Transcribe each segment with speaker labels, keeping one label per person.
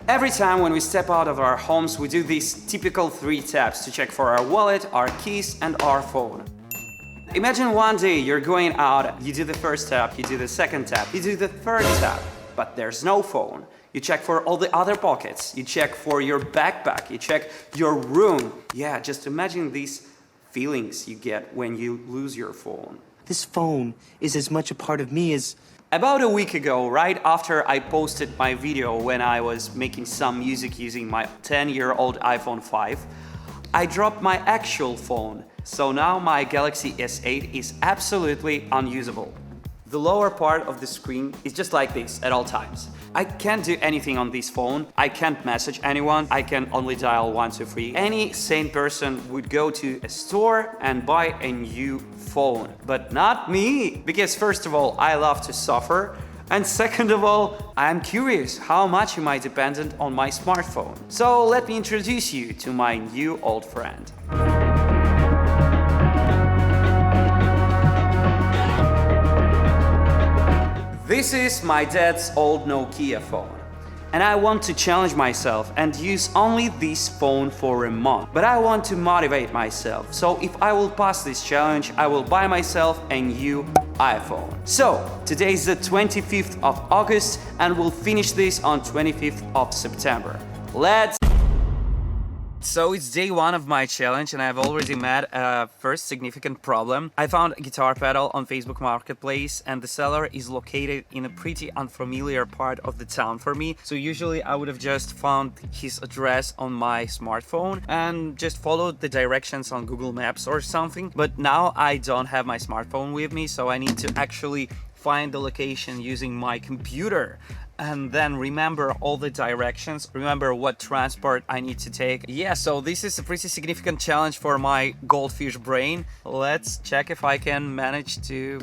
Speaker 1: Every time when we step out of our homes, we do these typical 3 taps to check for our wallet, our keys, and our phone. Imagine one day you're going out, you do the first tap, you do the second tap, you do the third tap, but there's no phone. You check for all the other pockets, you check for your backpack, you check your room. Yeah, just imagine these feelings you get when you lose your phone.
Speaker 2: This phone is as much a part of me as...
Speaker 1: About a week ago, right after I posted my video when I was making some music using my 10-year-old iPhone 5, I dropped my actual phone. So now my Galaxy S8 is absolutely unusable. The lower part of the screen is just like this at all times. I can't do anything on this phone. I can't message anyone. I can only dial 123. Any sane person would go to a store and buy a new phone, but not me. Because first of all, I love to suffer. And second of all, I'm curious how much am I dependent on my smartphone. So let me introduce you to my new old friend. This is my dad's old Nokia phone. And I want to challenge myself and use only this phone for a month. But I want to motivate myself. So if I will pass this challenge, I will buy myself a new iPhone. So today is the 25th of August and we'll finish this on 25th of September. So it's day 1 of my challenge and I've already met a first significant problem. I found a guitar pedal on Facebook Marketplace and the seller is located in a pretty unfamiliar part of the town for me. So usually I would have just found his address on my smartphone and just followed the directions on Google Maps or something. But now I don't have my smartphone with me, so I need to actually find the location using my computer. And then remember all the directions, remember what transport I need to take. Yeah, so this is a pretty significant challenge for my goldfish brain. Let's check if I can manage to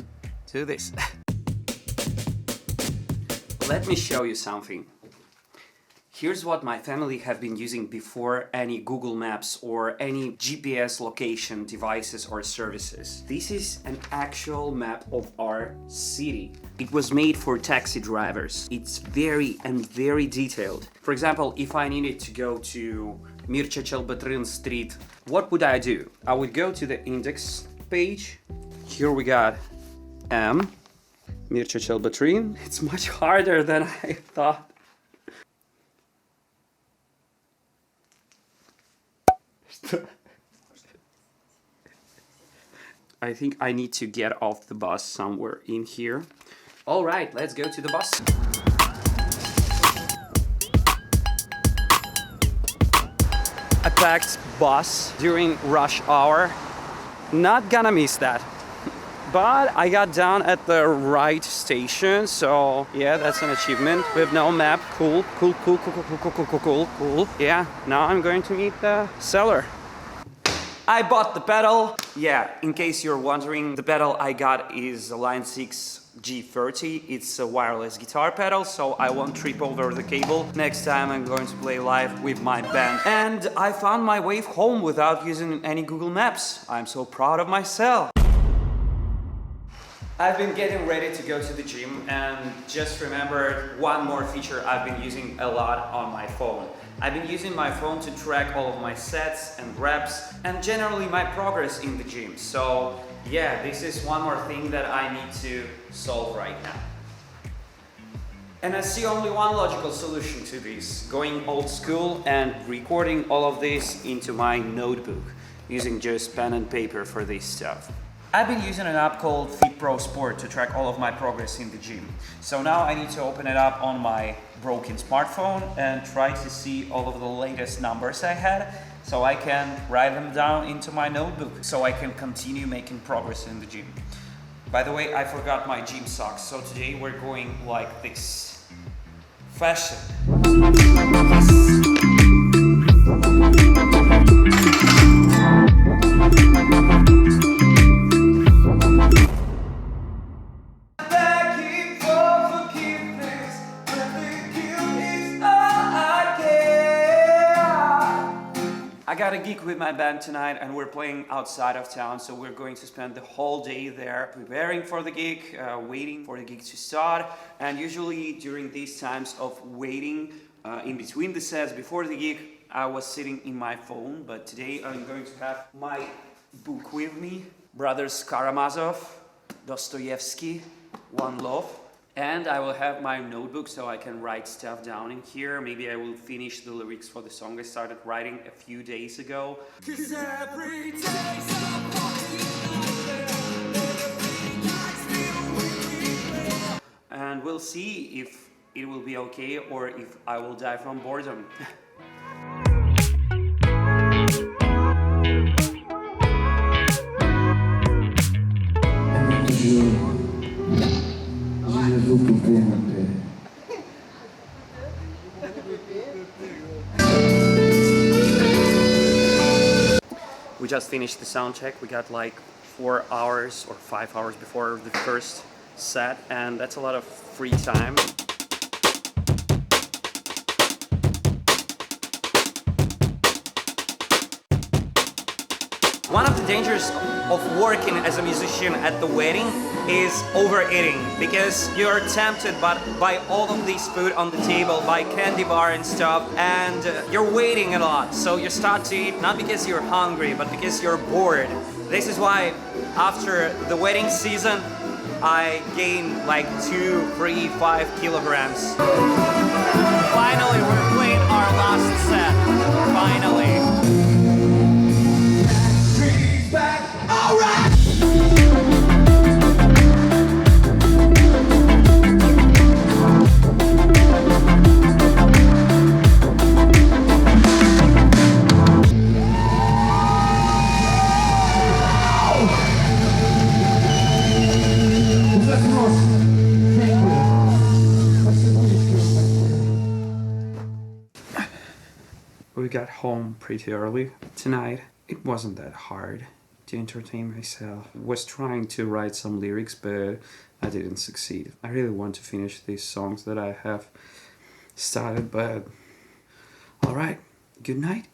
Speaker 1: do this. Let me show you something. Here's what my family have been using before any Google Maps or any GPS location devices or services. This is an actual map of our city. It was made for taxi drivers. It's very detailed. For example, if I needed to go to Mircea cel Bătrân Street, what would I do? I would go to the index page. Here we got M, Mircea cel Bătrân. It's much harder than I thought. I think I need to get off the bus somewhere in here. All right, let's go to the bus. A packed bus during rush hour. Not gonna miss that. But I got down at the right station, so yeah, that's an achievement. We have no map. Cool. Yeah, now I'm going to meet the seller. I bought the pedal. Yeah, in case you're wondering, the pedal I got is a Line 6 G30. It's a wireless guitar pedal, so I won't trip over the cable. Next time I'm going to play live with my band. And I found my way home without using any Google Maps. I'm so proud of myself. I've been getting ready to go to the gym and just remembered one more feature I've been using a lot on my phone. I've been using my phone to track all of my sets and reps and generally my progress in the gym. So yeah, this is one more thing that I need to solve right now. And I see only one logical solution to this, going old school and recording all of this into my notebook, using just pen and paper for this stuff. I've been using an app called Fit Pro Sport to track all of my progress in the gym. So now I need to open it up on my broken smartphone and try to see all of the latest numbers I had so I can write them down into my notebook so I can continue making progress in the gym. By the way, I forgot my gym socks, so today we're going like this. Fashion. I got a gig with my band tonight and we're playing outside of town, so we're going to spend the whole day there preparing for the gig, waiting for the gig to start. And usually during these times of waiting, in between the sets, before the gig, I was sitting in my phone, but today I'm going to have my book with me. Brothers Karamazov, Dostoevsky, One Love. And I will have my notebook so I can write stuff down in here. Maybe I will finish the lyrics for the song I started writing a few days ago. And we'll see if it will be okay or if I will die from boredom. We just finished the sound check. We got like 4 hours or 5 hours before the first set, and that's a lot of free time. One of the dangers of working as a musician at the wedding is overeating, because you're tempted by all of this food on the table, by candy bar and stuff, and you're waiting a lot. So you start to eat not because you're hungry, but because you're bored. This is why after the wedding season, I gained like 2, 3, 5 kilograms. Finally, we're playing our last set. Finally. We got home pretty early tonight. It wasn't that hard to entertain myself. I was trying to write some lyrics, but I didn't succeed. I really want to finish these songs that I have started, but alright, good night.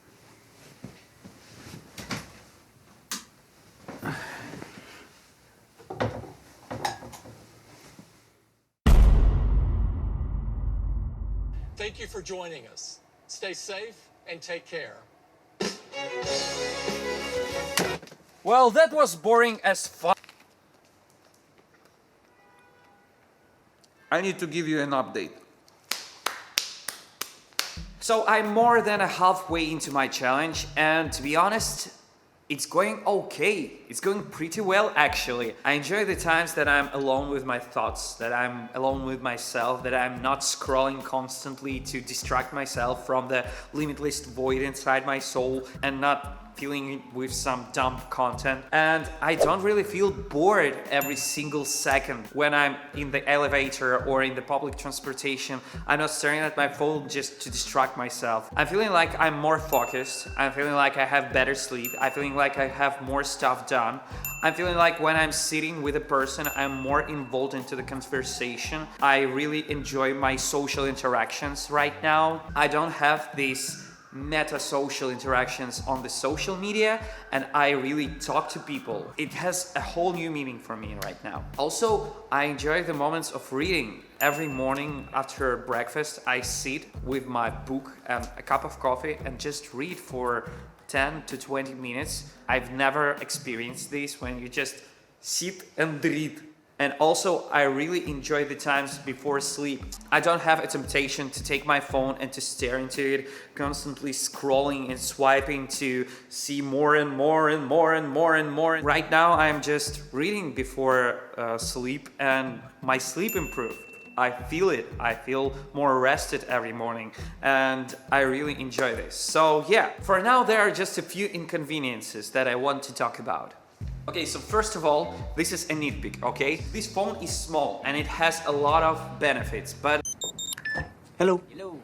Speaker 3: Thank you for joining us. Stay safe and take care.
Speaker 1: Well, that was boring as fuck. I need to give you an update. So I'm more than halfway into my challenge, and to be honest, it's going okay. It's going pretty well, actually. I enjoy the times that I'm alone with my thoughts, that I'm alone with myself, that I'm not scrolling constantly to distract myself from the limitless void inside my soul and not filling with some dumb content. And I don't really feel bored every single second when I'm in the elevator or in the public transportation. I'm not staring at my phone just to distract myself. I'm feeling like I'm more focused. I'm feeling like I have better sleep. I'm feeling like I have more stuff done. I'm feeling like when I'm sitting with a person, I'm more involved into the conversation. I really enjoy my social interactions right now. I don't have these meta-social interactions on the social media, and I really talk to people. It has a whole new meaning for me right now. Also, I enjoy the moments of reading. Every morning after breakfast, I sit with my book and a cup of coffee and just read for 10 to 20 minutes. I've never experienced this, when you just sit and read. And also, I really enjoy the times before sleep. I don't have a temptation to take my phone and to stare into it, constantly scrolling and swiping to see more and more and more and more and more. Right now, I'm just reading before sleep, and my sleep improved. I feel it. I feel more rested every morning, and I really enjoy this. So yeah, for now, there are just a few inconveniences that I want to talk about. Okay, so first of all, this is a nitpick, okay? This phone is small and it has a lot of benefits, but...
Speaker 2: Hello.
Speaker 1: Hello.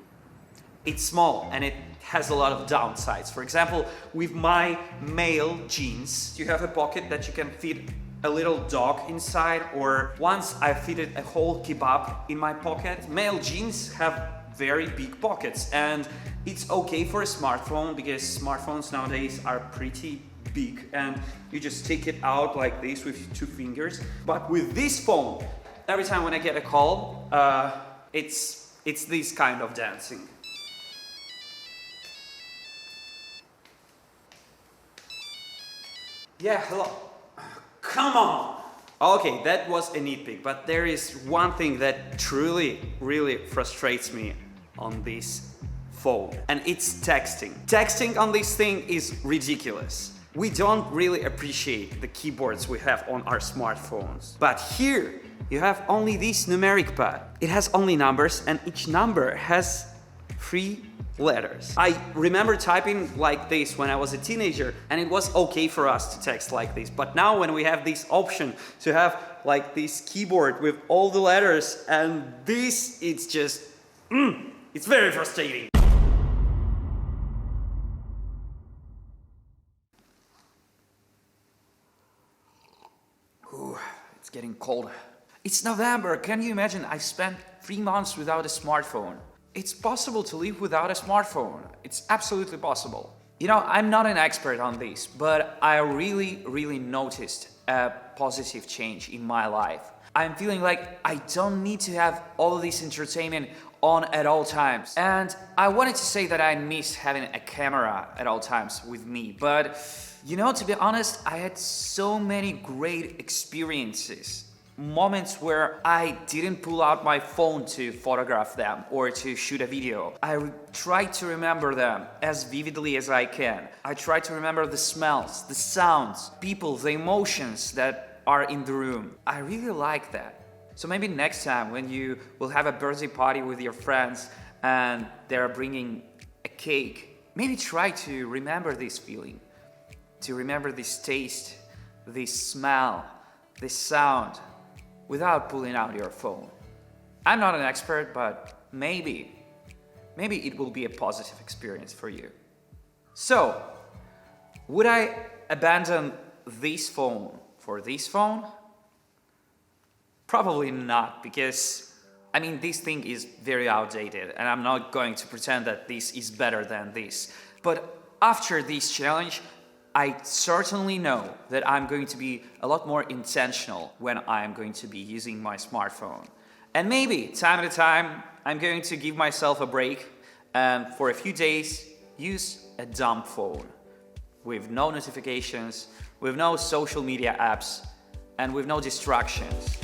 Speaker 1: It's small and it has a lot of downsides. For example, with my male jeans, you have a pocket that you can fit a little dog inside, or once I fitted a whole kebab in my pocket. Male jeans have very big pockets, and it's okay for a smartphone because smartphones nowadays are pretty big and you just take it out like this with 2 fingers. But with this phone, every time when I get a call, it's this kind of dancing. Yeah, hello. Come on! Okay, that was a nitpick, but there is one thing that truly, really frustrates me on this phone, and it's texting. Texting on this thing is ridiculous. We don't really appreciate the keyboards we have on our smartphones. But here, you have only this numeric pad. It has only numbers, and each number has 3 letters. I remember typing like this when I was a teenager, and it was okay for us to text like this. But now when we have this option to have like this keyboard with all the letters and this, it's just, it's very frustrating. Ooh, it's getting cold. It's November, can you imagine? I spent 3 months without a smartphone. It's possible to live without a smartphone. It's absolutely possible. You know, I'm not an expert on this, but I really noticed a positive change in my life. I'm feeling like I don't need to have all of this entertainment on at all times. And I wanted to say that I miss having a camera at all times with me, but you know, to be honest, I had so many great experiences. Moments where I didn't pull out my phone to photograph them or to shoot a video. I try to remember them as vividly as I can. I try to remember the smells, the sounds, people, the emotions that are in the room. I really like that. So maybe next time when you will have a birthday party with your friends and they're bringing a cake, maybe try to remember this feeling, to remember this taste, this smell, this sound, without pulling out your phone. I'm not an expert, but maybe it will be a positive experience for you. So, would I abandon this phone for this phone? Probably not, because, I mean, this thing is very outdated, and I'm not going to pretend that this is better than this. But after this challenge, I certainly know that I'm going to be a lot more intentional when I'm going to be using my smartphone. And maybe, time at a time, I'm going to give myself a break and for a few days use a dumb phone with no notifications, with no social media apps, and with no distractions.